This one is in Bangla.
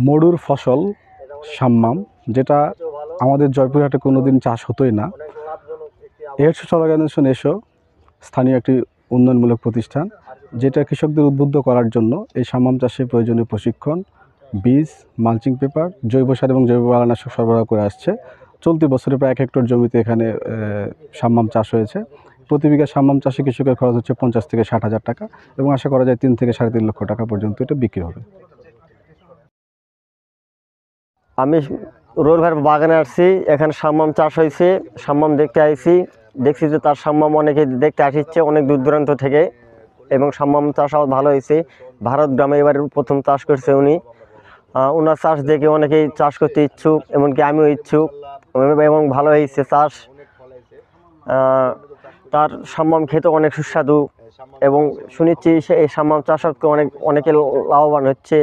মরুর ফসল সাম্মাম, যেটা আমাদের জয়পুরহাটে কোনোদিন চাষ হতোই না। এর অর্গানাইজেশন এসো স্থানীয় একটি উন্নয়নমূলক প্রতিষ্ঠান, যেটা কৃষকদের উদ্বুদ্ধ করার জন্য এই সাম্মাম চাষে প্রয়োজনীয় প্রশিক্ষণ, বীজ, মালচিং পেপার, জৈব সার এবং জৈব বালানাশক সরবরাহ করে আসছে। চলতি বছরে প্রায় 1 হেক্টর জমিতে এখানে সাম্মাম চাষ হয়েছে। প্রতি বিঘা সাম্মাম চাষে কৃষকের খরচ হচ্ছে 50 থেকে 60 হাজার টাকা এবং আশা করা যায় 3 থেকে 3.5 লক্ষ টাকা পর্যন্ত এটা বিক্রি হবে। আমি রোল ভাইয়ের বাগানে আসছি, এখানে সাম্মাম চাষ হয়েছে, সাম্মাম দেখতে আইছি। দেখছি যে তার সাম্মাম অনেকে দেখতে আসছে অনেক দূর দূরান্ত থেকে, এবং সাম্মাম চাষও ভালো হয়েছে। ভারত গ্রামে এবার প্রথম চাষ করছে উনি। ওনার চাষ দেখে অনেকেই চাষ করতে ইচ্ছুক, এমনকি আমিও ইচ্ছুক, এবং ভালো হয়েছে চাষ। তার সাম্মাম খেতে অনেক সুস্বাদু, এবং শুনেছি এই সাম্মাম চাষ অনেকে লাভবান হচ্ছে।